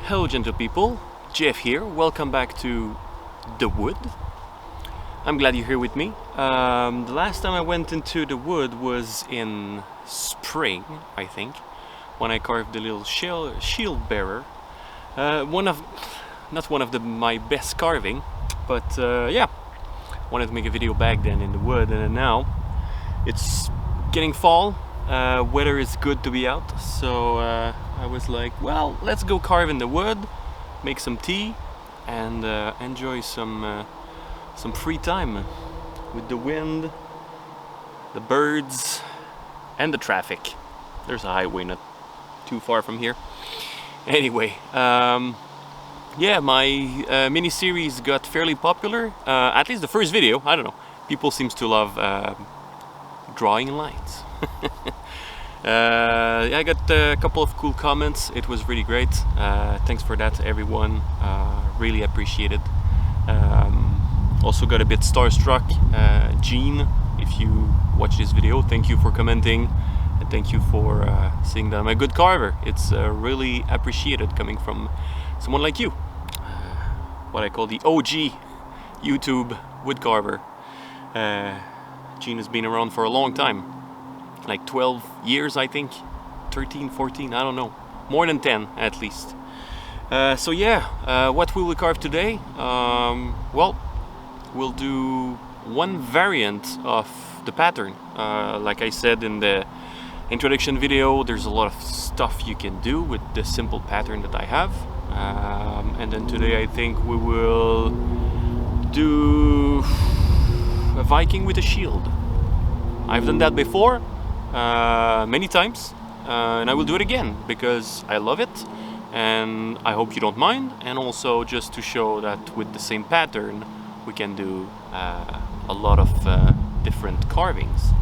Hello gentle people, Jeff here, welcome back to the wood. I'm glad you're here with me. The last time I went into the wood was in spring, I think, when I carved the little shield bearer. Not one of my best carving, but yeah, wanted to make a video back then in the wood, and then now it's getting fall. Weather is good to be out, so I was like, well, let's go carve in the wood, make some tea, and enjoy some free time with the wind, the birds, and the traffic. There's a highway not too far from here. Anyway, yeah, my mini-series got fairly popular, at least the first video. I don't know, people seems to love drawing lines. I got a couple of cool comments. It was really great. Thanks for that, everyone. Really appreciate it. Also got a bit starstruck. Jean, if you watch this video, thank you for commenting, and thank you for saying that I'm a good carver. It's really appreciated coming from someone like you. What I call the OG YouTube wood carver. Jean has been around for a long time. Like 12 years, I think, 13, 14, I don't know, more than 10 at least. So yeah, what will we carve today? Well, we'll do one variant of the pattern. Like I said in the introduction video, there's a lot of stuff you can do with the simple pattern that I have. And then today I think we will do a Viking with a shield. I've done that before. Many times, and I will do it again because I love it, and I hope you don't mind, and also just to show that with the same pattern we can do a lot of different carvings.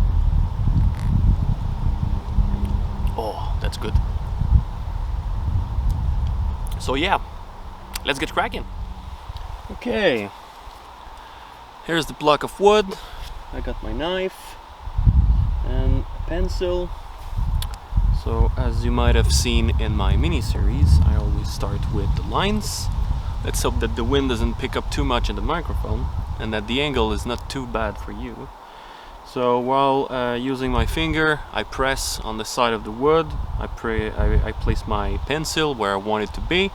Oh, that's good. So yeah, let's get cracking. Okay, here's the block of wood. I got my knife and a pencil. So as you might have seen in my mini-series, I always start with the lines. Let's hope that the wind doesn't pick up too much in the microphone and that the angle is not too bad for you. So while using my finger, I press on the side of the wood. I place my pencil where I want it to be,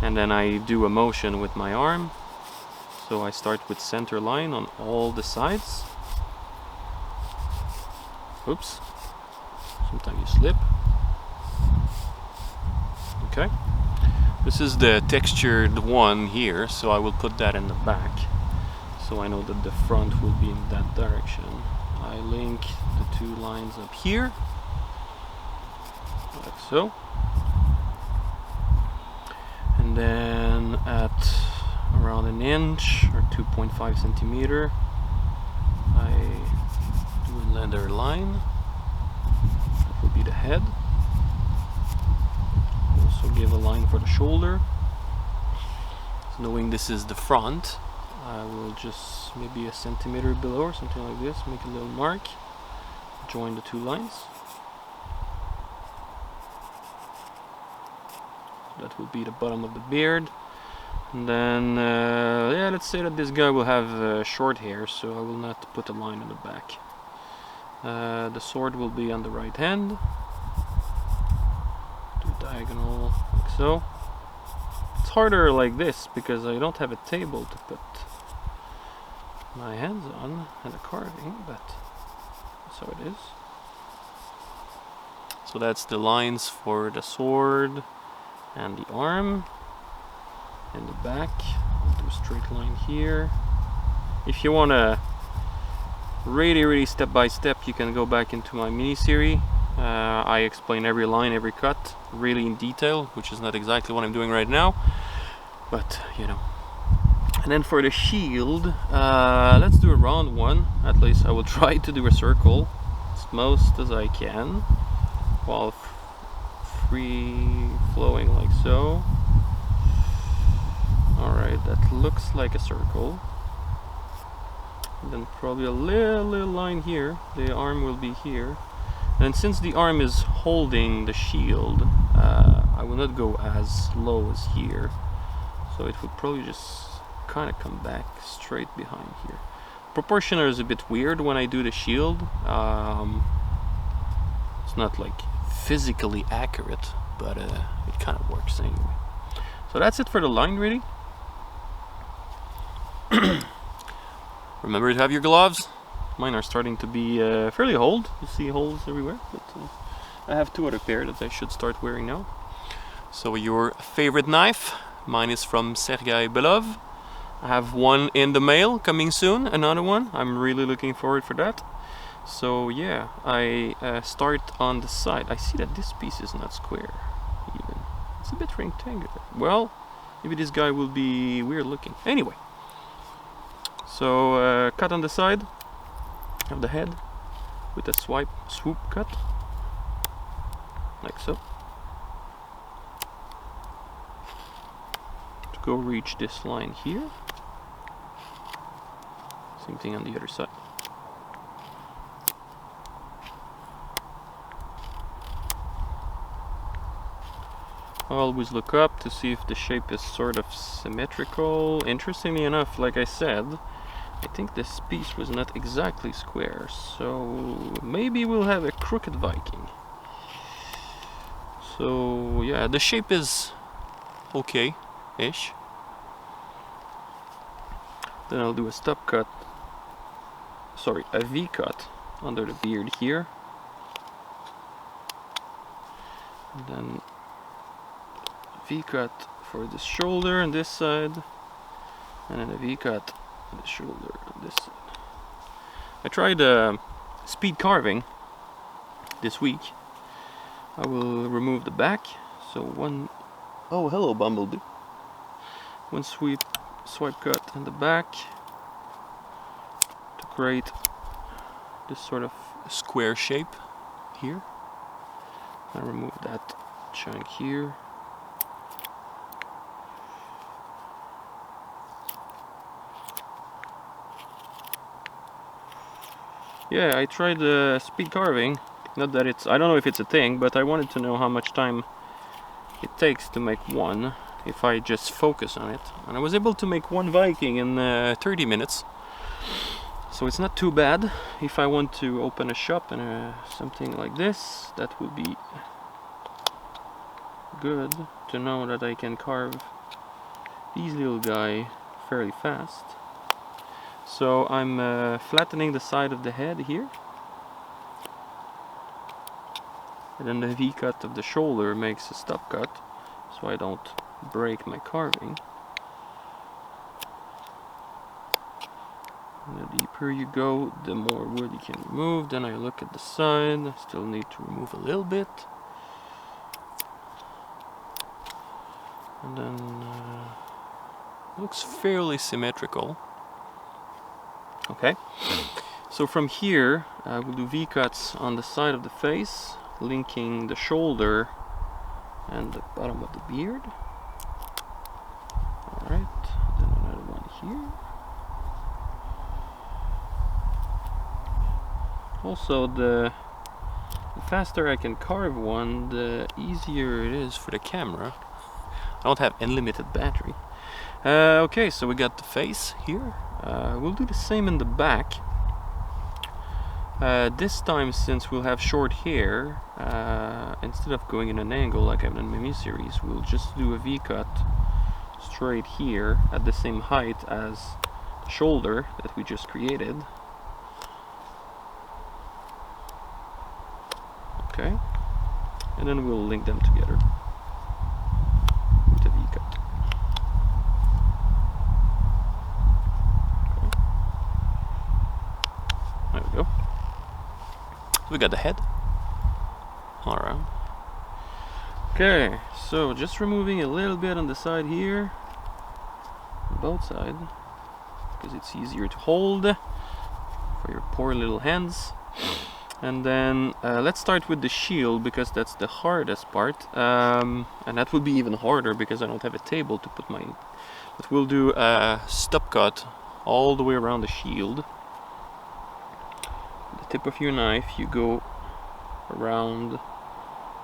and then I do a motion with my arm. So I start with center line on all the sides. Oops, sometimes you slip. Okay, this is the textured one here, so I will put that in the back, so I know that the front will be in that direction. I link the two lines up here, like so. And then at around an inch or 2.5 centimeter, I do a leather line. That will be the head. Also give a line for the shoulder. So knowing this is the front, I will just maybe a centimeter below or something like this, make a little mark, join the two lines. That will be the bottom of the beard. And then, yeah, let's say that this guy will have short hair, so I will not put a line on the back. The sword will be on the right hand. Do diagonal, like so. It's harder like this because I don't have a table to put my hands on and the carving, but that's how it is. So that's the lines for the sword and the arm. In the back, I'll do a straight line here. If you want to really step by step, you can go back into my mini-series. I explain every line, every cut, really in detail, which is not exactly what I'm doing right now, but you know. And then for the shield, let's do a round one. At least I will try to do a circle as most as I can, while free flowing like so. Alright, that looks like a circle. And then probably a little line here. The arm will be here. And since the arm is holding the shield, I will not go as low as here, so it would probably just kind of come back straight behind here. Proportioner is a bit weird when I do the shield. It's not like physically accurate, but it kind of works anyway. So that's it for the line, really. Remember to have your gloves. Mine are starting to be fairly old. You see holes everywhere, but I have 2 other pair that I should start wearing now. So your favorite knife? Mine is from Sergey Belov. I have one in the mail coming soon, another one. I'm really looking forward for that. So yeah, I start on the side. I see that this piece is not square even. It's a bit rectangular. Well, maybe this guy will be weird looking. Anyway, so cut on the side of the head with a swoop cut, like so. To go reach this line here. Same thing on the other side. I always look up to see if the shape is sort of symmetrical. Interestingly enough, like I said, I think this piece was not exactly square, so maybe we'll have a crooked Viking. So yeah, the shape is okay-ish. Then I'll do a a V-cut under the beard here. And then V-cut for the shoulder on this side, and then a V-cut on the shoulder on this side. I tried speed carving this week. I will remove the back. So oh hello Bumblebee. One swipe cut in the back to create this sort of square shape here. I remove that chunk here. Yeah, I tried speed carving. Not that it's, I don't know if it's a thing, but I wanted to know how much time it takes to make one if I just focus on it. And I was able to make one Viking in 30 minutes. So it's not too bad. If I want to open a shop and something like this, that would be good to know that I can carve these little guy fairly fast. So I'm flattening the side of the head here, and then the V-cut of the shoulder makes a stop cut, so I don't break my carving. And the deeper you go, the more wood you can remove. Then I look at the side, I still need to remove a little bit. And then looks fairly symmetrical. Okay, so from here I will do V-cuts on the side of the face, linking the shoulder and the bottom of the beard. Alright, then another one here. Also, the faster I can carve one, the easier it is for the camera. I don't have unlimited battery. Okay, so we got the face here. We'll do the same in the back. This time, since we'll have short hair, instead of going in an angle like I've done in my mini-series, we'll just do a V-cut straight here at the same height as the shoulder that we just created. Okay, and then we'll link them together with a V-cut. There we go. So we got the head. Alright. Okay, so just removing a little bit on the side here, on both sides, because it's easier to hold for your poor little hands. And then let's start with the shield, because that's the hardest part, and that would be even harder because I don't have a table to put my. But we'll do a stop cut all the way around the shield. Tip of your knife, you go around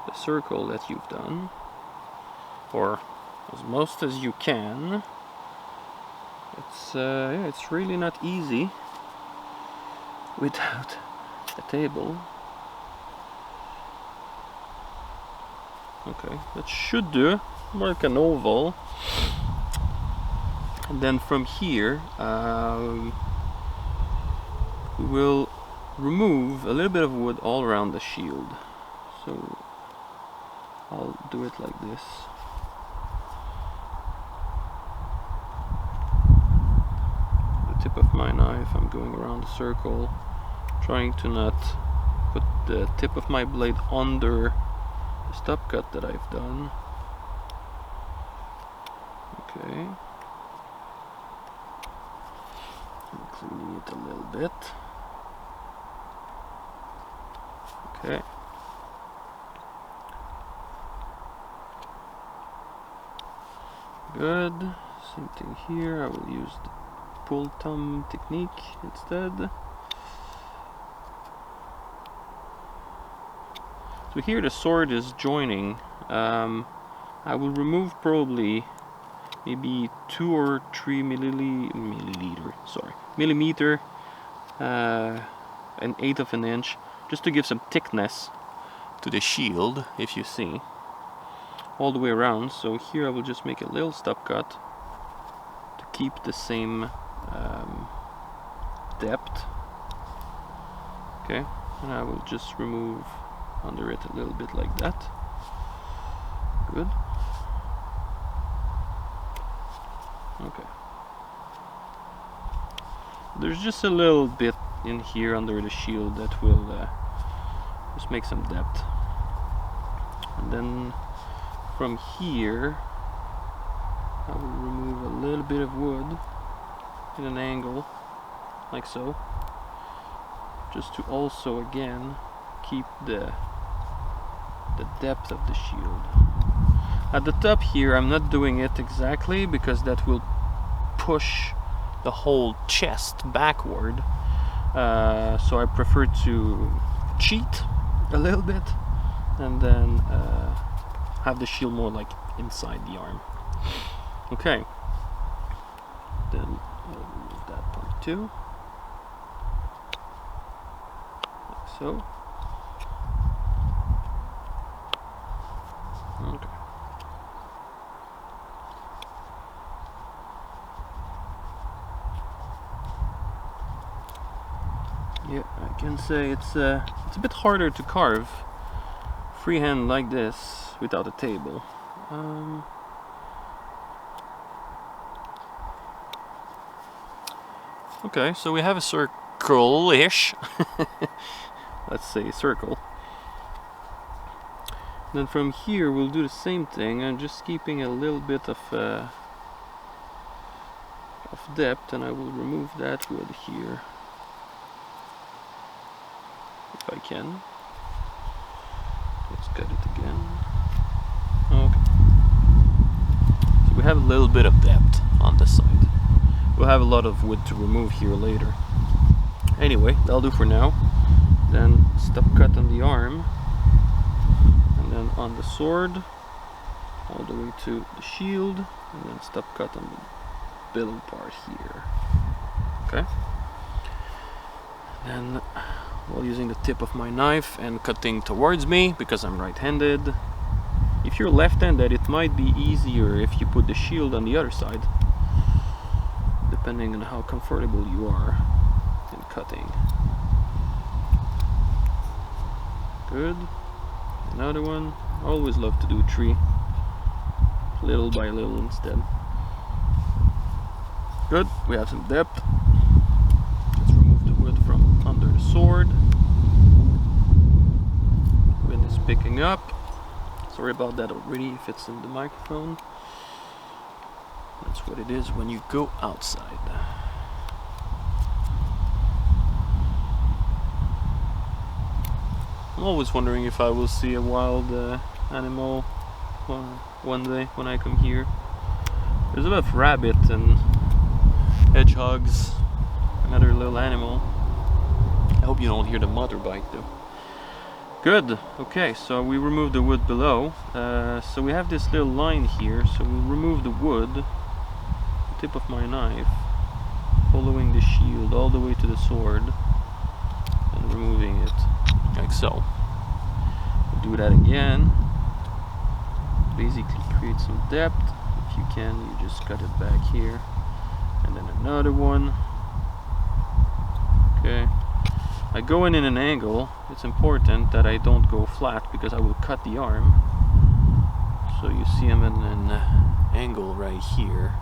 the circle that you've done, or as most as you can. Yeah, it's really not easy without a table. Okay, that should do. Mark an oval. And then from here, we will remove a little bit of wood all around the shield. So I'll do it like this. The tip of my knife, I'm going around the circle, trying to not put the tip of my blade under the stop cut that I've done. Okay. I'm cleaning it a little bit. Okay. Good. Same thing here. I will use the pull thumb technique instead. So here the sword is joining. I will remove probably maybe 2 or 3 millimeter, an eighth of an inch, just to give some thickness to the shield, if you see, all the way around. So here I will just make a little stop cut to keep the same depth. Okay, and I will just remove under it a little bit like that. Good. Okay. There's just a little bit in here under the shield that will just make some depth. And then from here I will remove a little bit of wood in an angle, like so, just to also again keep the depth of the shield. At the top here I'm not doing it exactly because that will push the whole chest backward, so I prefer to cheat a little bit and then have the shield more like inside the arm. Okay, then I'll remove that part too, like so. Okay. Yeah, I can say it's a bit harder to carve freehand like this without a table. Okay, so we have a circle-ish. Let's say circle. Then from here we'll do the same thing. I'm just keeping a little bit of depth, and I will remove that wood here if I can. Let's cut it again. Okay. So we have a little bit of depth on this side. We'll have a lot of wood to remove here later. Anyway, that'll do for now. Then stop cut on the arm, and then on the sword, all the way to the shield, and then stop cut on the below part here. Okay. Then, while using the tip of my knife and cutting towards me, because I'm right-handed. If you're left-handed, it might be easier if you put the shield on the other side, depending on how comfortable you are in cutting. Good. Another one. I always love to do 3, little by little instead. Good. We have some depth. Let's remove the wood from under the sword. Wind is picking up. Sorry about that already if it's in the microphone. That's what it is when you go outside. I'm always wondering if I will see a wild animal one day when I come here. There's a lot of rabbit and hedgehogs, another little animal. I hope you don't hear the motorbike though. Good. Okay, so we removed the wood below. So we have this little line here. So we'll remove the wood, the tip of my knife, following the shield all the way to the sword, and removing it like so. We'll do that again. Basically create some depth. If you can, you just cut it back here, and then another one. Okay. I go in an angle. It's important that I don't go flat because I will cut the arm. So you see I'm in an angle right here.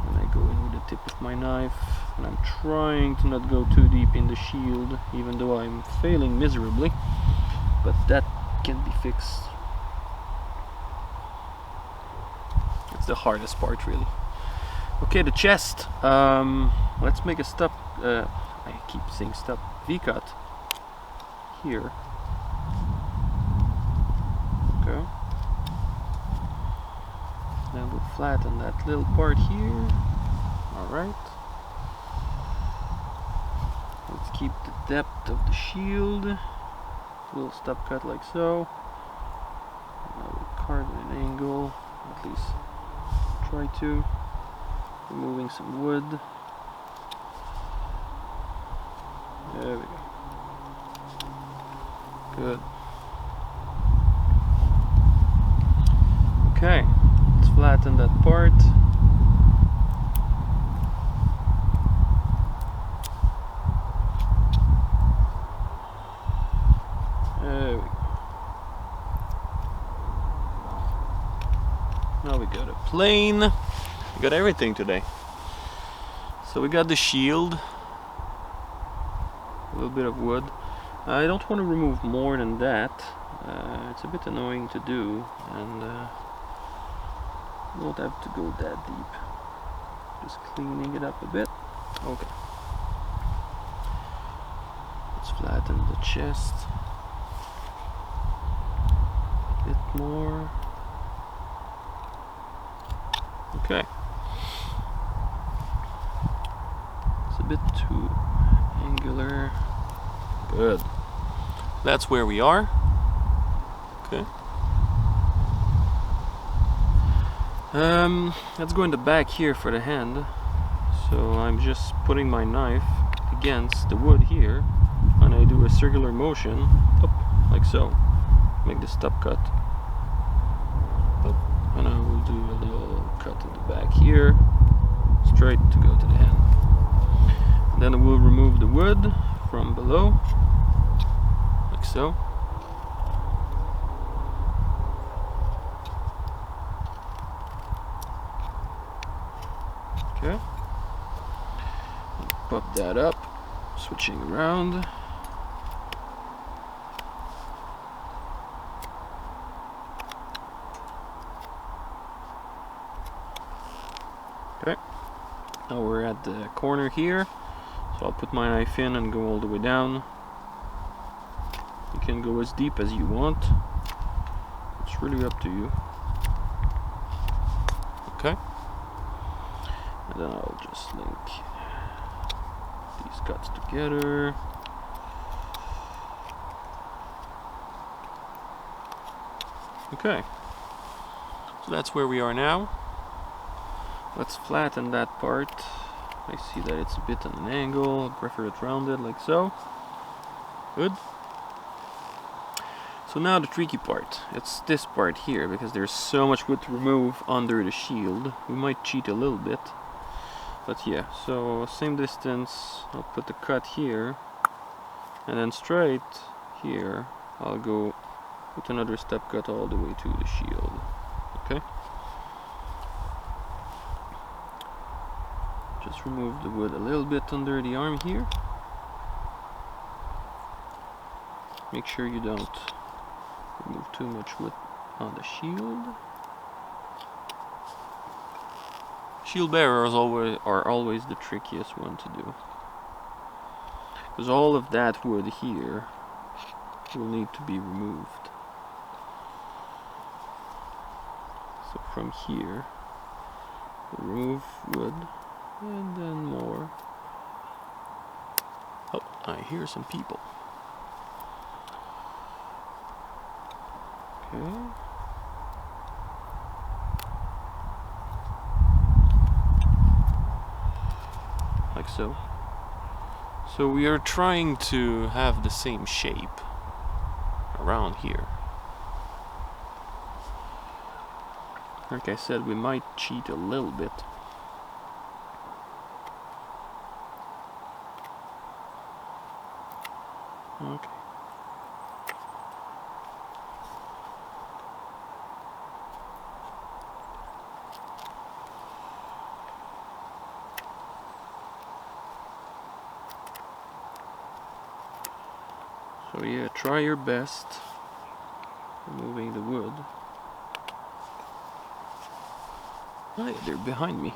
And I go in with the tip of my knife, and I'm trying to not go too deep in the shield, even though I'm failing miserably. But that can be fixed. It's the hardest part, really. Okay, the chest. Let's make a stop. I keep saying stop. V-cut here. Okay. Then we'll flatten that little part here. Alright. Let's keep the depth of the shield. Little stop cut like so. Now we'll carve an angle. At least try to. Removing some wood. There we go. Good. Okay, let's flatten that part. There we go. Now we got a plane. We got everything today. So we got the shield. A little bit of wood. I don't want to remove more than that. It's a bit annoying to do, and don't have to go that deep. Just cleaning it up a bit. Okay. Let's flatten the chest a bit more. Okay. It's a bit too angular. Good. That's where we are. Okay. Let's go in the back here for the hand. So I'm just putting my knife against the wood here, and I do a circular motion up like so. Make the stop cut. Up, and I will do a little cut in the back here, straight to go to the hand. And then we'll remove the wood from below, like so. Okay. Pop that up, switching around. Okay. Now we're at the corner here. So I'll put my knife in and go all the way down. You can go as deep as you want. It's really up to you. Okay. And then I'll just link these cuts together. Okay. So that's where we are now. Let's flatten that part. I see that it's a bit at an angle. I prefer it rounded like so. Good. So now the tricky part. It's this part here, because there's so much wood to remove under the shield. We might cheat a little bit. But yeah, so same distance. I'll put the cut here. And then straight here, I'll go with another step cut all the way to the shield. Okay? Just remove the wood a little bit under the arm here. Make sure you don't remove too much wood on the shield. Shield bearers are always the trickiest one to do, because all of that wood here will need to be removed. So from here, we'll remove wood. And then more. Oh, I hear some people. so. So we are trying to have the same shape around here. Like I said, we might cheat a little bit. Okay. So yeah, try your best removing the wood. Oh yeah, they're behind me.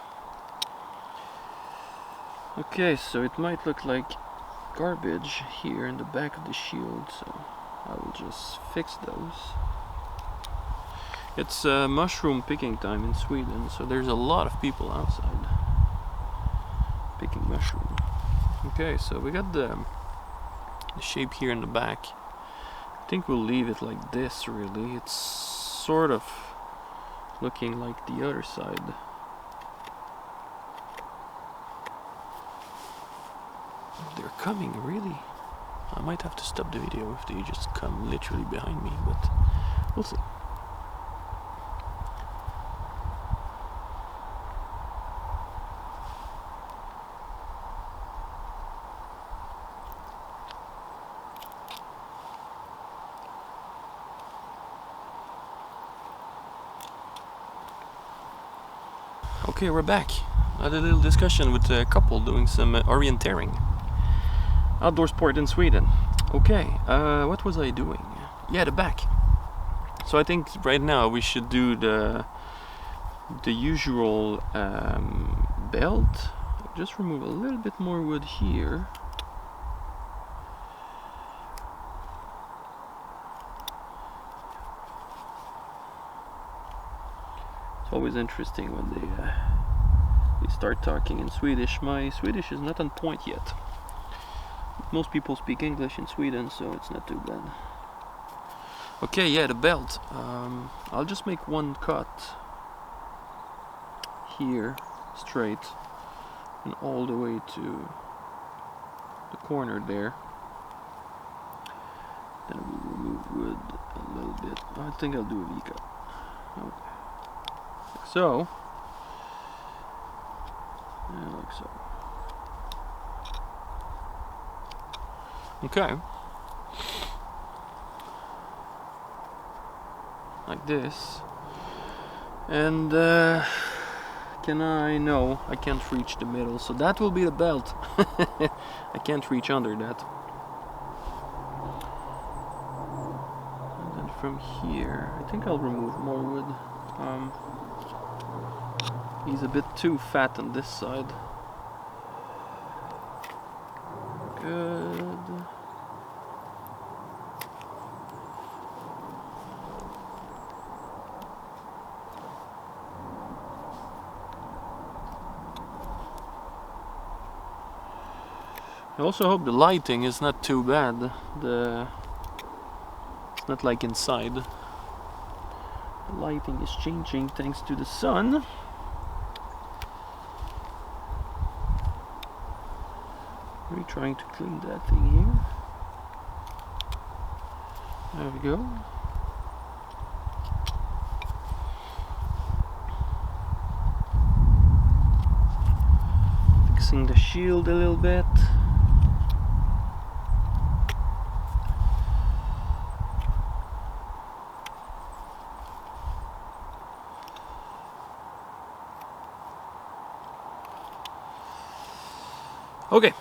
Okay, so it might look like garbage here in the back of the shield, so I will just fix those. It's mushroom picking time in Sweden, so there's a lot of people outside picking mushroom. Okay, so we got the shape here in the back. I think we'll leave it like this, really. It's sort of looking like the other side. They're coming, really. I might have to stop the video if they just come literally behind me, but we'll see. Okay, we're back. I had a little discussion with a couple doing some orienteering. Outdoor sport in Sweden. Okay, what was I doing? Yeah, the back. So I think right now we should do the usual belt. Just remove a little bit more wood here. It's always interesting when they start talking in Swedish. My Swedish is not on point yet. Most people speak English in Sweden, so it's not too bad. Okay, yeah, the belt. I'll just make one cut here, straight, and all the way to the corner there. Then we'll remove wood a little bit. I think I'll do a V-cut. Okay. Like so. Yeah, like so. Okay. Like this. And can I? No, I can't reach the middle, so that will be the belt. I can't reach under that. And then from here, I think I'll remove more wood. He's a bit too fat on this side. Good. I also hope the lighting is not too bad. It's not like inside. The lighting is changing thanks to the sun. We're trying to clean that thing here. There we go. Fixing the shield a little bit. Okay.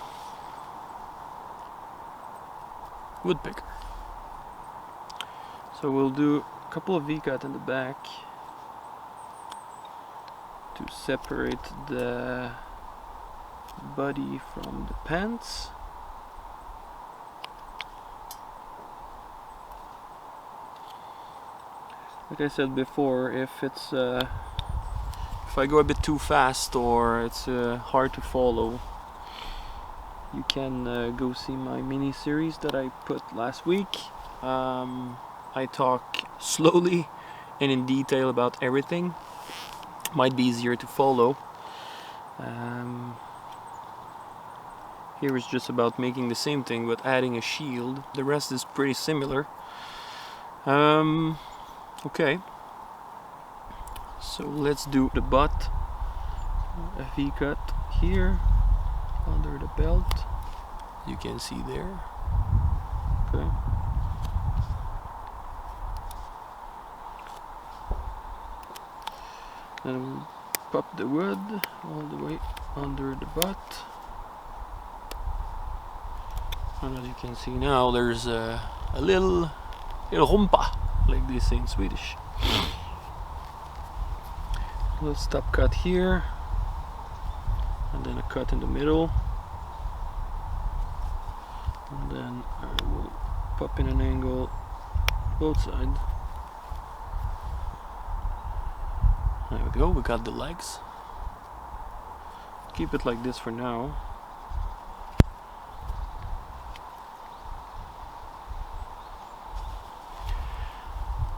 Woodpicker. So we'll do a couple of V-cut in the back to separate the body from the pants. Like I said before, if I go a bit too fast or it's hard to follow, you can go see my mini series that I put last week. I talk slowly and in detail about everything. Might be easier to follow. Here is just about making the same thing but adding a shield. The rest is pretty similar. Okay. So let's do the butt. A V cut here under the belt. You can see there. Okay. Then we'll pop the wood all the way under the butt. And as you can see now, there's a little rumpa, like they say in Swedish. A little stop cut here, and then a cut in the middle. And then I will pop in an angle both sides. There we go, we got the legs. Keep it like this for now.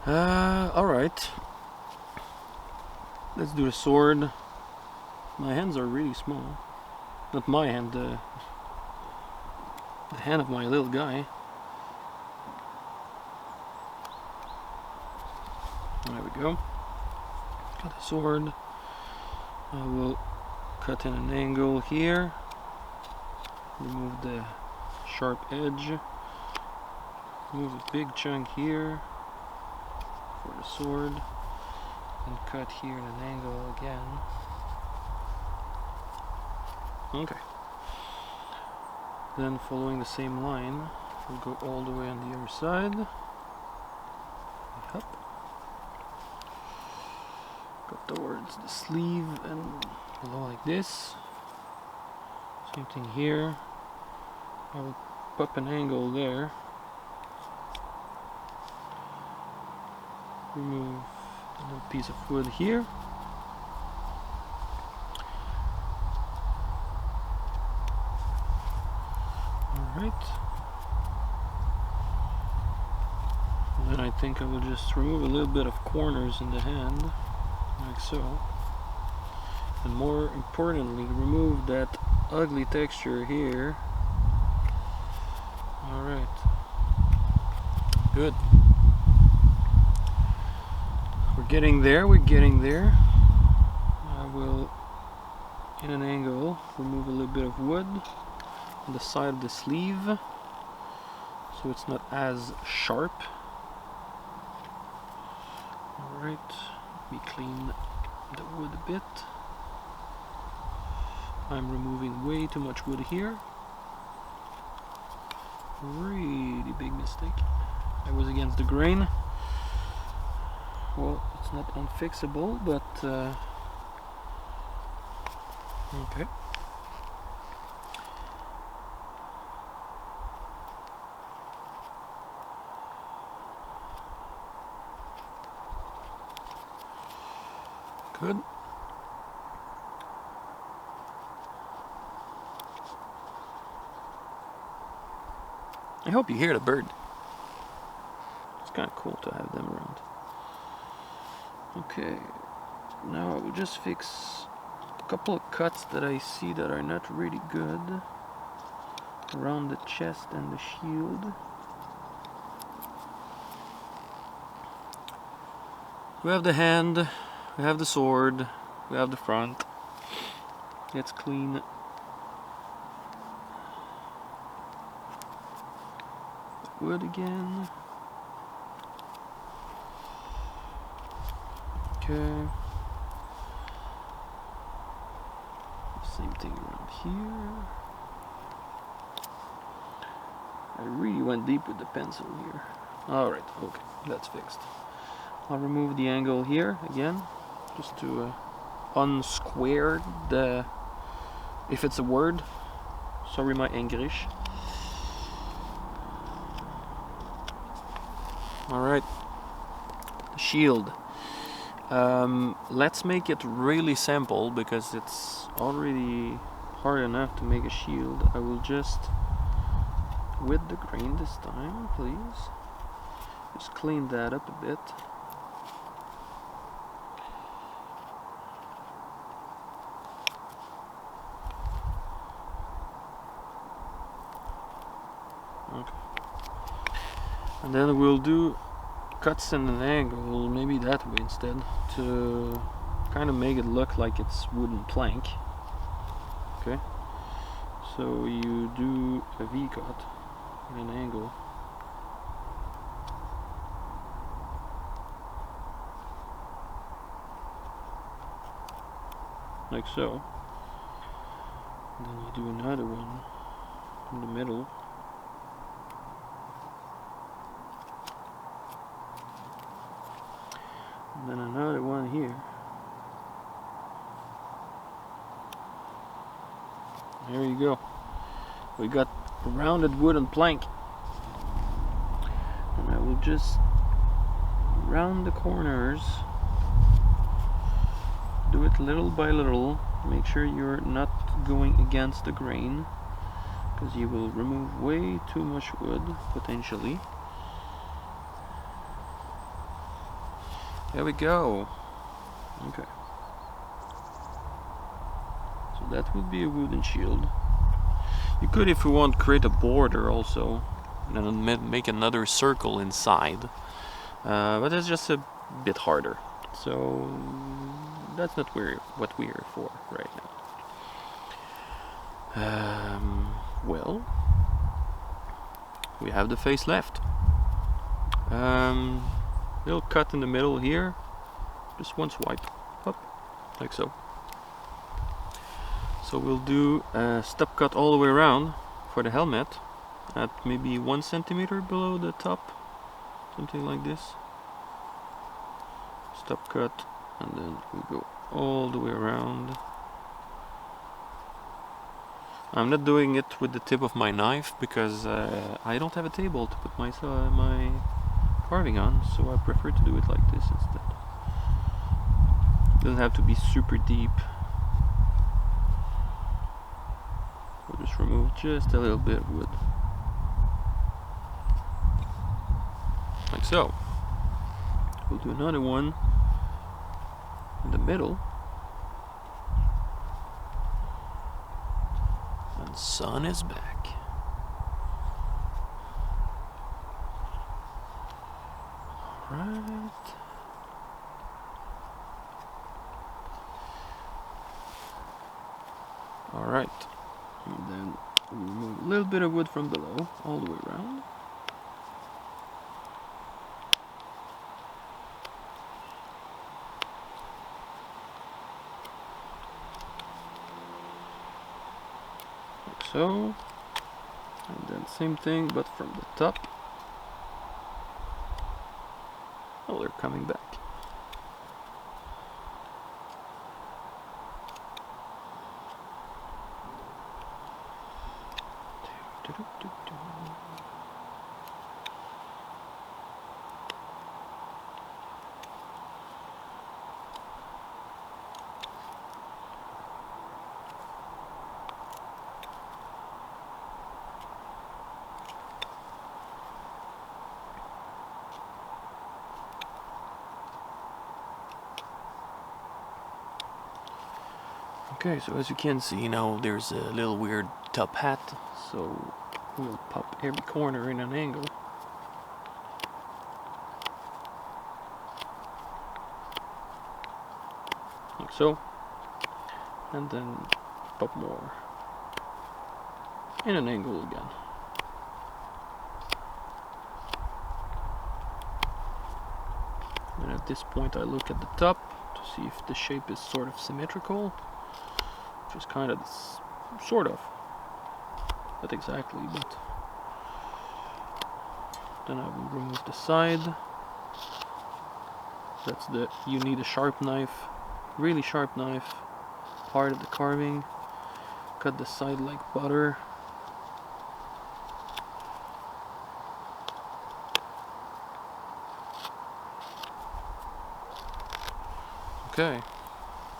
Alright. Let's do the sword. My hands are really small. Not my hand, the hand of my little guy. There we go. Got the sword. I will cut in an angle here. Remove the sharp edge. Move a big chunk here for the sword. And cut here in an angle again. Okay. Then following the same line, we'll go all the way on the other side. Up. Go towards the sleeve and below like this. Same thing here. I will pop an angle there. Remove a little piece of wood here. Alright. And then I think I will just remove a little bit of corners in the hand, like so. And more importantly, remove that ugly texture here. Alright. Good. We're getting there, we're getting there. I will, in an angle, remove a little bit of wood on the side of the sleeve so it's not as sharp. Alright, let me clean the wood a bit. I'm removing way too much wood here. Really big mistake. I was against the grain. Well, it's not unfixable, but okay. Good. I hope you hear the bird. It's kind of cool to have them around. Okay, now I will just fix a couple of cuts that I see that are not really good around the chest and the shield. We have the hand, we have the sword, we have the front. Let's clean the wood again. Okay. Same thing around here. I really went deep with the pencil here. Alright, okay, that's fixed. I'll remove the angle here again, just to unsquare the, if it's a word, sorry my English. Alright, the shield. Let's make it really simple because it's already hard enough to make a shield. I will just, with the grain this time, please, just clean that up a bit. Okay. And then we'll do cuts in an angle, maybe that way instead, to kind of make it look like it's wooden plank. Okay. So you do a V cut in an angle. Like so. And then you do another one in the middle. And then another one here. There you go. We got a rounded wooden plank. And I will just round the corners. Do it little by little. Make sure you're not going against the grain, because you will remove way too much wood potentially. There we go. Okay. So that would be a wooden shield. You could, if you want, create a border also, and then make another circle inside. But it's just a bit harder. So that's not what we're for right now. Well, we have the face left. Little cut in the middle here, just one swipe up, like so. So we'll do a step cut all the way around for the helmet at maybe 1 centimeter below the top, something like this. Step cut, and then we go all the way around. I'm not doing it with the tip of my knife because I don't have a table to put my carving on, so I prefer to do it like this instead. Doesn't have to be super deep. We'll just remove just a little bit of wood, like so. We'll do another one in the middle. And sun is back. Alright. Alright. And then we remove a little bit of wood from below, all the way around. So, and then same thing but from the top. Oh, they're coming back. Okay, so as you can see now, there's a little weird top hat, so we'll pop every corner in an angle. Like so. And then pop more in an angle again. And at this point I look at the top to see if the shape is sort of symmetrical. Which is kind of sort of, not exactly, but then I will remove the side. That's you need a sharp knife, really sharp knife, part of the carving. Cut the side like butter. Okay.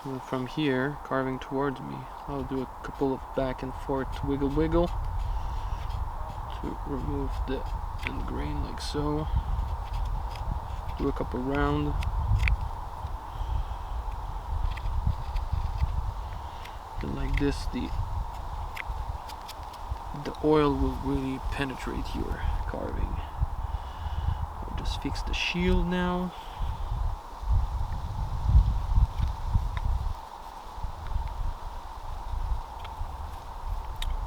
And from here, carving towards me, I'll do a couple of back and forth wiggle to remove the end grain like so. Do a couple round. Then like this, the the oil will really penetrate your carving. I'll just fix the shield now.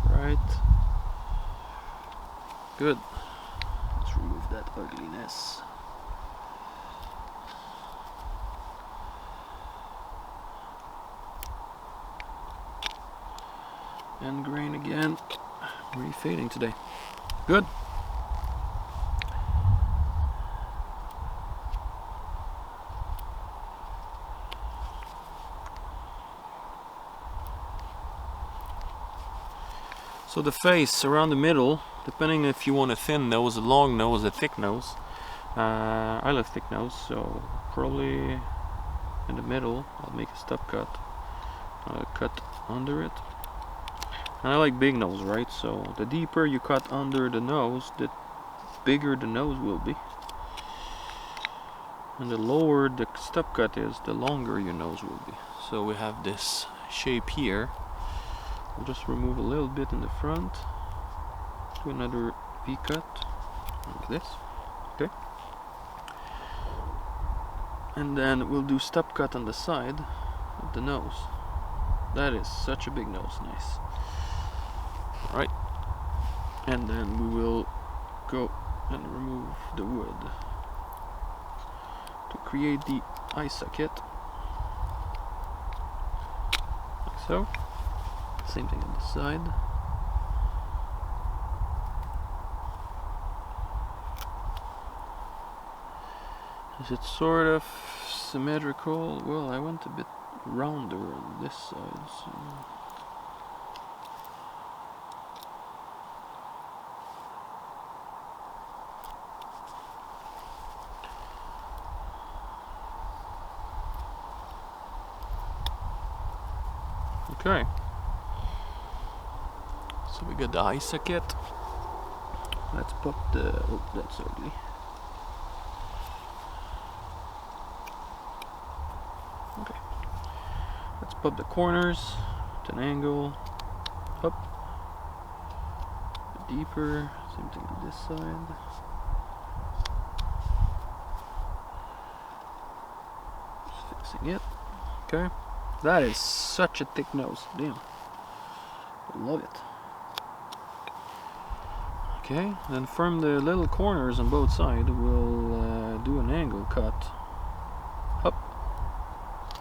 Right. Good. Let's remove that ugliness. And grain again. Really fading today. Good. So the face around the middle, depending if you want a thin nose, a long nose, a thick nose. I love thick nose, so probably in the middle I'll make a stub cut. I'll cut under it. And I like big nose, right? So the deeper you cut under the nose, the bigger the nose will be. And the lower the stub cut is, the longer your nose will be. So we have this shape here. We'll just remove a little bit in the front. Do another V-cut, like this. Okay. And then we'll do stub cut on the side of the nose. That is such a big nose, nice. Alright. And then we will go and remove the wood to create the eye socket. Like so. Same thing on the side. Is it sort of symmetrical? Well, I went a bit rounder on this side, so. Okay. So we got the eye socket. Let's pop the... oh, that's ugly. Okay. Let's pop the corners at an angle. Up. A bit deeper. Same thing on this side. Just fixing it. Okay. That is such a thick nose. Damn. I love it. Okay, then from the little corners on both sides, we'll do an angle cut up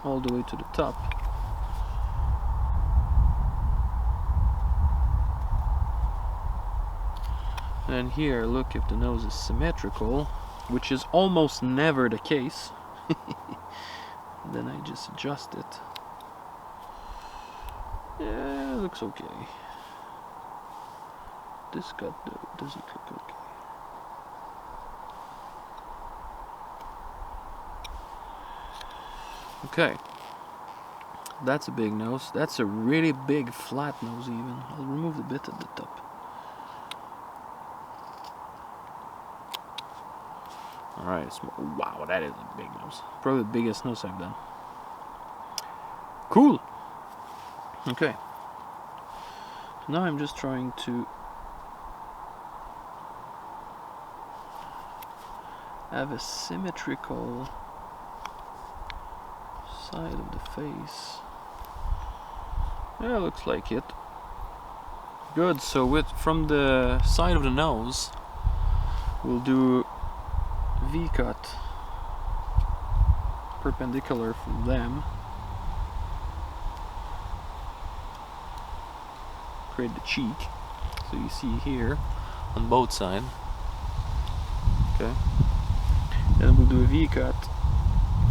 all the way to the top. And here, look if the nose is symmetrical, which is almost never the case. Then I just adjust it. Yeah, it looks okay. This cut though doesn't look okay. Okay, that's a big nose. That's a really big flat nose even. I'll remove the bit at the top. Alright, wow, that is a big nose. Probably the biggest nose I've done. Cool! Okay. So now I'm just trying to have a symmetrical side of the face. Yeah, looks like it. Good, so from the side of the nose we'll do V-cut perpendicular from them. Create the cheek. So you see here on both sides. Okay. Then we'll do a V-cut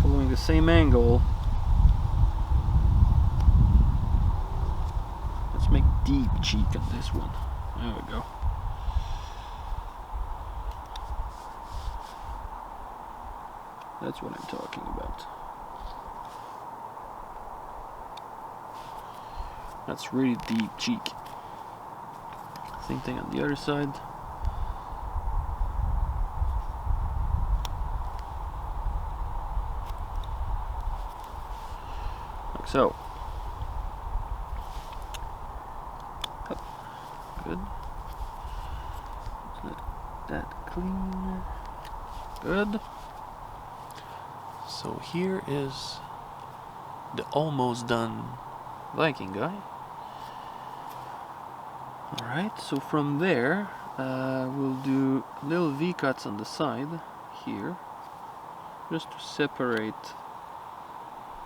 following the same angle. Let's make deep cheek on this one. There we go. That's what I'm talking about. That's really deep cheek. Same thing on the other side. Like so. Up. Good. that clean. Good. So here is the almost done Viking guy. Alright, so from there we'll do little V-cuts on the side here, just to separate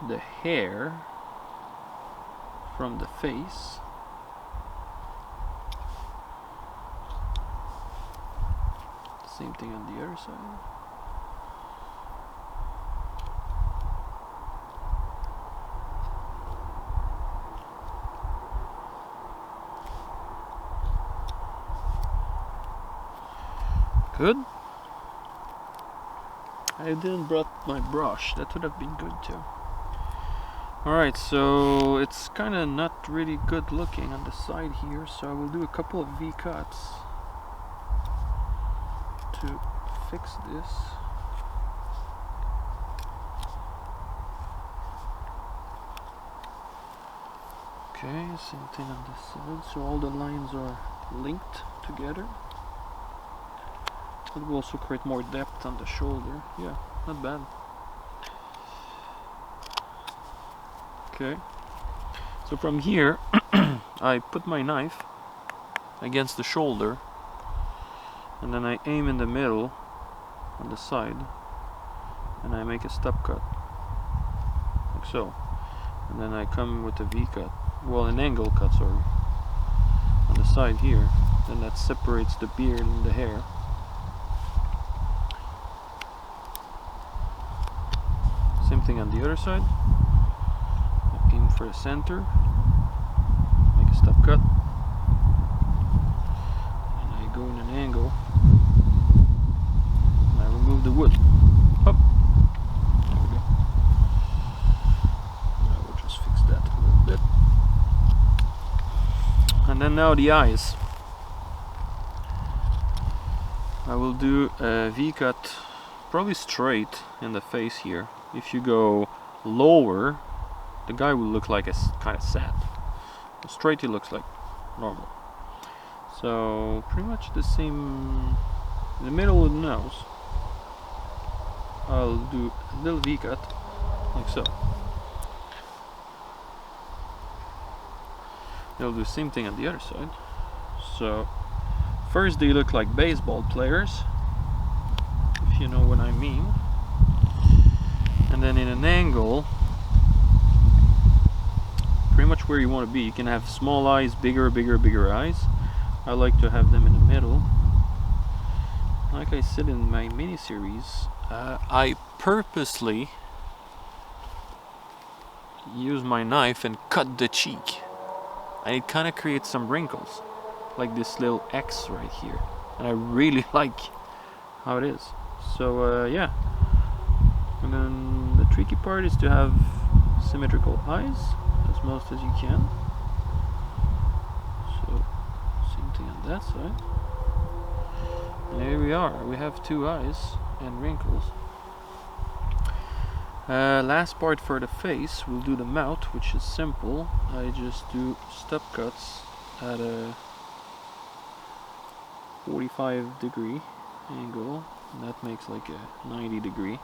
the hair from the face. Same thing on the other side. Good. I didn't brought my brush, that would have been good too. Alright, so it's kinda not really good looking on the side here, so I will do a couple of V-cuts to fix this. Okay, same thing on this side, so all the lines are linked together. It will also create more depth on the shoulder. Yeah, not bad. Okay, so from here I put my knife against the shoulder and then I aim in the middle on the side and I make a step cut like so, and then I come with a V cut, well, an angle cut, sorry, on the side here. Then that separates the beard and the hair. Same thing on the other side. Aim for the center, make a step cut, and I go in an angle, and I remove the wood. Up. There we go. I will just fix that a little bit. And then now the eyes. I will do a V-cut, probably straight in the face here. If you go lower, the guy will look like a kind of sad. Straight he looks like normal. So pretty much the same in the middle of the nose. I'll do a little V-cut like so. I'll do the same thing on the other side. So first they look like baseball players, if you know what I mean. And then in an angle, pretty much where you want to be. You can have small eyes, bigger eyes. I like to have them in the middle. Like I said in my mini-series, I purposely use my knife and cut the cheek. And it kind of creates some wrinkles, like this little X right here. And I really like how it is. So yeah. And then the tricky part is to have symmetrical eyes, as most as you can. So same thing on that side. And here we are. We have two eyes and wrinkles. Last part for the face, we'll do the mouth, which is simple. I just do step cuts at a 45-degree angle, and that makes like a 90-degree.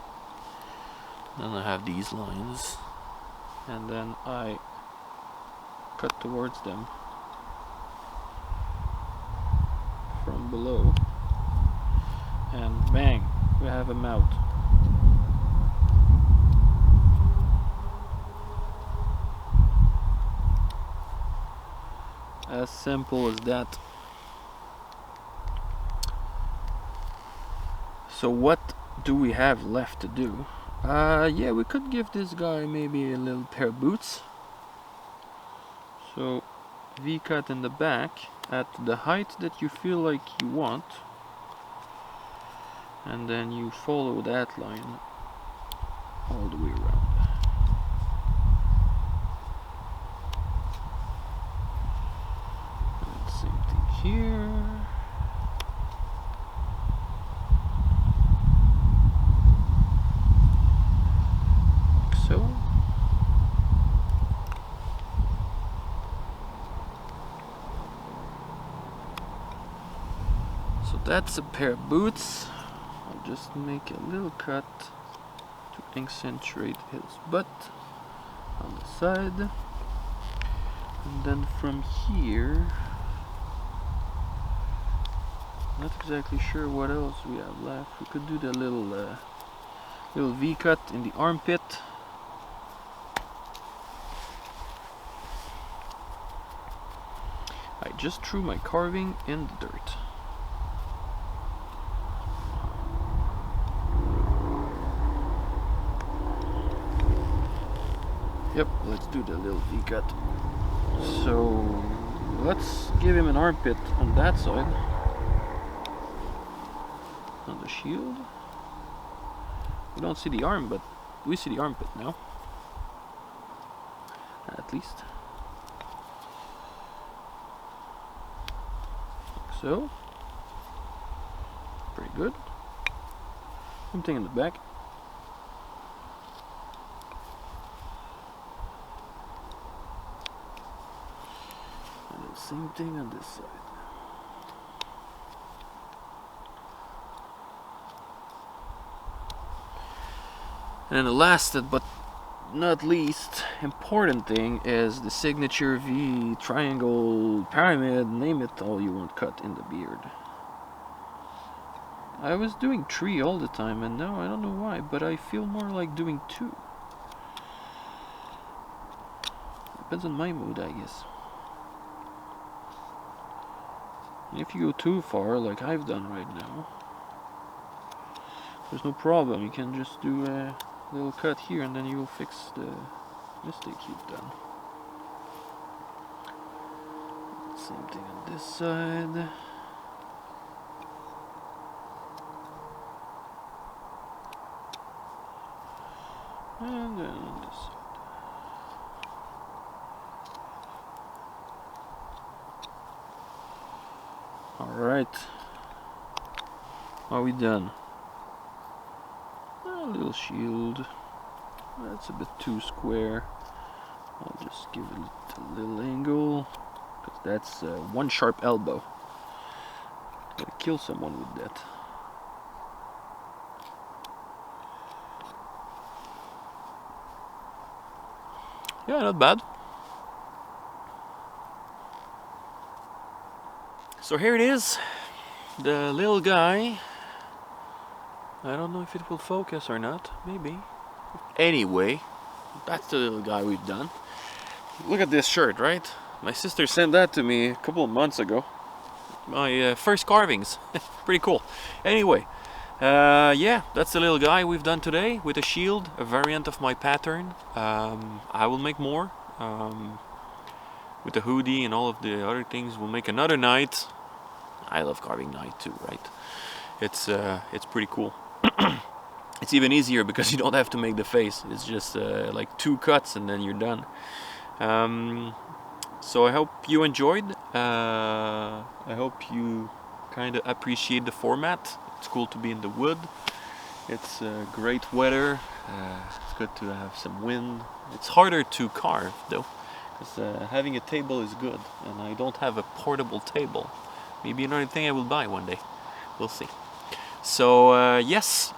Then I have these lines, and then I cut towards them from below, and bang, we have a mouth. As simple as that. So what do we have left to do? Yeah, we could give this guy maybe a little pair of boots. So V-cut in the back at the height that you feel like you want, and then you follow that line all the way around. And same thing here. So that's a pair of boots. I'll just make a little cut to accentuate his butt on the side. And then from here, not exactly sure what else we have left. We could do the little V cut in the armpit. I just threw my carving in the dirt. Yep, let's do the little V cut. So let's give him an armpit on that side. On the shield. We don't see the arm, but we see the armpit now. At least. Like so. Pretty good. Same thing in the back. And the same thing on this side. And then the last but not least important thing is the signature V, triangle, pyramid, name it all you want, cut in the beard. I was doing 3 all the time, and now I don't know why, but I feel more like doing 2. Depends on my mood, I guess. And if you go too far, like I've done right now, there's no problem. You can just do a little cut here and then you will fix the mistake you've done. Same thing on this side. And then on this side. Alright. Are we done? A little shield. That's a bit too square. I'll just give it a little angle, because that's one sharp elbow. Gotta kill someone with that. Yeah, not bad. So here it is, the little guy. I don't know if it will focus or not, maybe. Anyway, that's the little guy we've done. Look at this shirt, right? My sister sent that to me a couple of months ago. My first carvings. Pretty cool. Anyway, yeah, that's the little guy we've done today with a shield, a variant of my pattern. I will make more. With the hoodie and all of the other things, we'll make another night. I love carving night too, right? It's pretty cool. It's even easier because you don't have to make the face. It's just like 2 cuts and then you're done. So I hope you enjoyed. I hope you kind of appreciate the format. It's cool to be in the wood. It's great weather. It's good to have some wind. It's harder to carve though, because having a table is good, and I don't have a portable table. Maybe another thing I will buy one day. We'll see. So yes,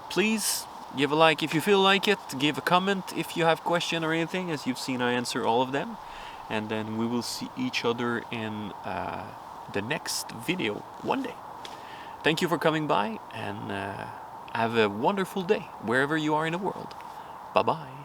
please give a like if you feel like it. Give a comment if you have question or anything. As you've seen, I answer all of them. And then we will see each other in the next video one day. Thank you for coming by, and have a wonderful day wherever you are in the world. Bye bye.